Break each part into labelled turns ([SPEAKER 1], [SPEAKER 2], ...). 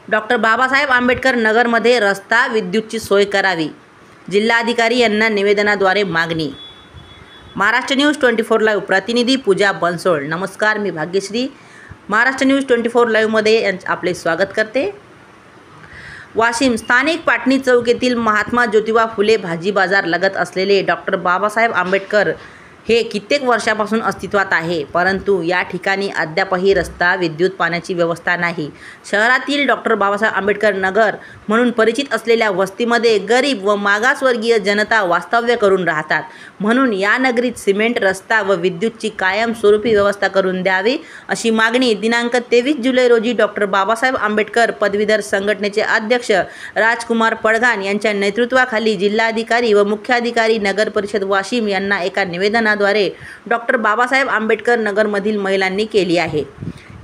[SPEAKER 1] Doctor Babasaheb Ambedkar नगरमध्ये रस्ता विद्युतची सोय करावी, जिल्हाधिकारी यांना निवेदनाद्वारे मागणी। महाराष्ट्र न्यूज 24 लाईव्ह प्रतिनिधी पूजा बनसोड। नमस्कार, मी भाग्यश्री महाराष्ट्र न्यूज 24 लाईव्हमध्ये आपले स्वागत करते। वाशिम स्थानिक पाटणी चौक येथील महात्मा ज्योतिबा फुले भाजी बाजार लगत असलेले डॉक्टर बाबासाहेब आंबेडकर हे कित्येक वर्षापासून अस्तित्वात आहे, परंतु या ठिकाणी अद्यापही रस्ता, विद्युत, पाण्याची व्यवस्था नाही। शहरातील डॉक्टर बाबासाहेब आंबेडकर नगर म्हणून परिचित असलेल्या वस्तीमध्ये गरीब व मागासवर्गीय जनता वास्तव्य करून राहतात, म्हणून या नगरीत सिमेंट रस्ता व विद्युतची कायमस्वरूपी व्यवस्था करून द्यावी, अशी मागणी दिनांक 23 जुलै रोजी डॉक्टर बाबासाहेब आंबेडकर पदवीधर संघटनेचे अध्यक्ष राजकुमार पडघाण यांच्या नेतृत्वाखाली जिल्हाधिकारी व मुख्याधिकारी नगर परिषद वाशिम यांना एका निवेदनाद्वारे डॉक्टर बाबासाहेब आंबेडकर नगरमधील महिलांनी केली आहे।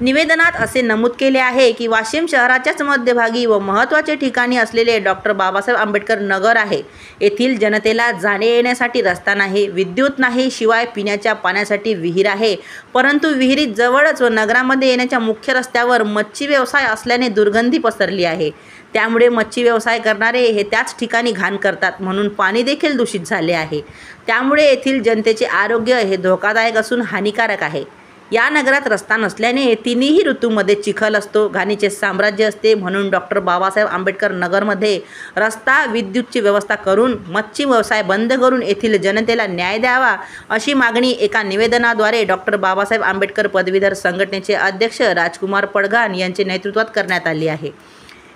[SPEAKER 1] निवेदनात असे नमूद केले आहे की वाशिम शहराच्याच मध्यभागी व महत्त्वाचे ठिकाणी असलेले डॉक्टर बाबासाहेब आंबेडकर नगर आहे। येथील जनतेला जाणे येण्यासाठी रस्ता नाही, विद्युत नाही, शिवाय पिण्याच्या पाण्यासाठी विहीर आहे, परंतु विहिरीत जवळच व नगरामध्ये येण्याच्या मुख्य रस्त्यावर मच्छी व्यवसाय असल्याने दुर्गंधी पसरली आहे। त्यामुळे मच्छी व्यवसाय करणारे हे त्याच ठिकाणी घाण करतात, म्हणून पाणी देखील दूषित झाले आहे। त्यामुळे येथील जनतेचे आरोग्य हे धोकादायक असून हानिकारक आहे। या नगरात रस्ता नसल्याने तिन्ही ऋतूमध्ये चिखल असतो, घाणीचे साम्राज्य असते, म्हणून डॉक्टर बाबासाहेब आंबेडकर नगरमध्ये रस्ता, विद्युतची व्यवस्था करून मच्छी व्यवसाय बंद करून येथील जनतेला न्याय द्यावा, अशी मागणी एका निवेदनाद्वारे डॉक्टर बाबासाहेब आंबेडकर पदवीधर संघटनेचे अध्यक्ष राजकुमार पडघाण यांच्या नेतृत्वात करण्यात आली आहे।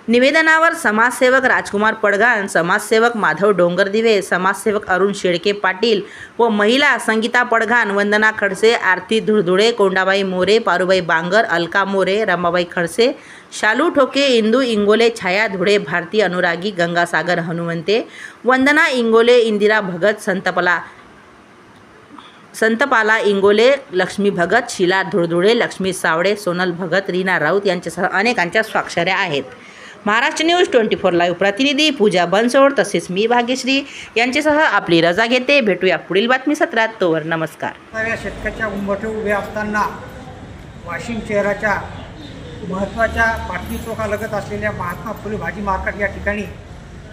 [SPEAKER 1] निवेदनावर समाजसेवक राजकुमार पडघाण, समाजसेवक माधव डोंगरदिवे, समाजसेवक अरुण शेळके पाटील व महिला संगीता पडघाण, वंदना खडसे, आरती धुळधुळे, कोंडाबाई मोरे, पारुबाई बांगर, अलका मोरे, रमाबाई खडसे, शालू ठोके, इंदू इंगोले, छाया धुळे, भारती अनुरागी, गंगासागर हनुमंते, वंदना इंगोले, इंदिरा भगत, संतपाला इंगोले, लक्ष्मी भगत, शीला धुळधुळे, लक्ष्मी सावडे, सोनल भगत, रीना राऊत यांच्यासह अनेकांच्या स्वाक्षऱ्या आहेत। महाराष्ट्र न्यूज 24 लाईव्ह प्रतिनिधी पूजा बनसोड तसेच मी भाग्यश्री यांच्यासह आपली रजा घेते। भेटूया पुढील बातमी सत्रात, तोवर नमस्कार।
[SPEAKER 2] या शेतकऱ्याच्या उंबरठे उभे असताना वाशिम शहराच्या महत्त्वाच्या पाटणी चौकालगत असलेल्या महात्मा फुले भाजी मार्केट या ठिकाणी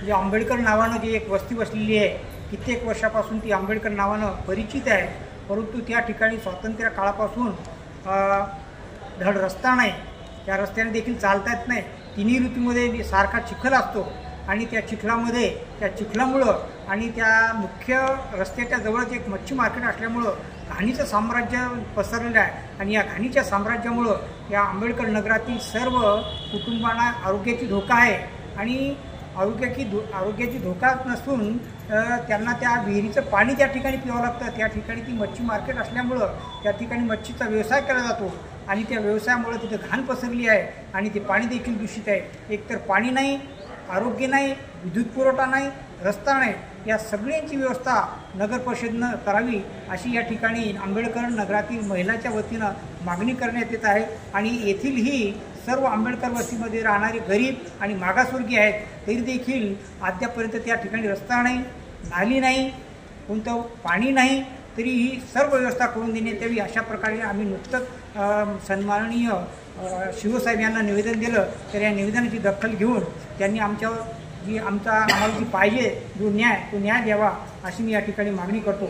[SPEAKER 2] जे आंबेडकर नावानं जी एक वस्ती बसलेली आहे, कित्येक वर्षापासून ती आंबेडकर नावानं परिचित आहे, परंतु त्या ठिकाणी स्वातंत्र्य काळापासून धड रस्ता नाही, त्या रस्त्याने देखील चालता येत नाही। तिन्ही ऋतूमध्ये सारखा चिखल असतो आणि त्या चिखलामुळं आणि त्या मुख्य रस्त्याच्या जवळच एक मच्छी मार्केट असल्यामुळं घाणीचं साम्राज्य पसरलेलं आहे आणि या घाणीच्या साम्राज्यामुळं या आंबेडकर नगरातील सर्व कुटुंबांना आरोग्याची धोका आहे आणि आरोग्याची धोका नसून त्यांना त्या विहिरीचं पाणी त्या ठिकाणी प्यावं लागतं। त्या ठिकाणी ती मच्छी मार्केट असल्यामुळं त्या ठिकाणी मच्छीचा व्यवसाय केला जातो आणि त्या व्यवसायामुळे तिथं घाण पसरली आहे आणि ते पाणी देखील दूषित आहे। एकतर पाणी नाही, आरोग्य नाही, विद्युत पुरवठा नाही, रस्ता नाही, या सगळ्यांची व्यवस्था नगर परिषदेनं करावी, अशी या ठिकाणी आंबेडकर नगरातील महिलांच्या वतीनं मागणी करण्यात येत आहे। आणि येथील ही सर्व आंबेडकर वस्तीमध्ये राहणारे गरीब आणि मागासवर्गीय आहेत, तरी देखील अद्यापर्यंत त्या ठिकाणी रस्ता नाही, नाली नाही, कोणतं पाणी नाही, तरी ही सर्व व्यवस्था करून देण्यात यावी, अशा प्रकारे आम्ही नुकतंच सन्माननीय शिवसाहेब यांना निवेदन दिलं। तर या निवेदनाची दखल घेऊन त्यांनी आम्हाला जी पाहिजे जो न्याय, तो न्याय द्यावा, अशी मी या ठिकाणी मागणी करतो।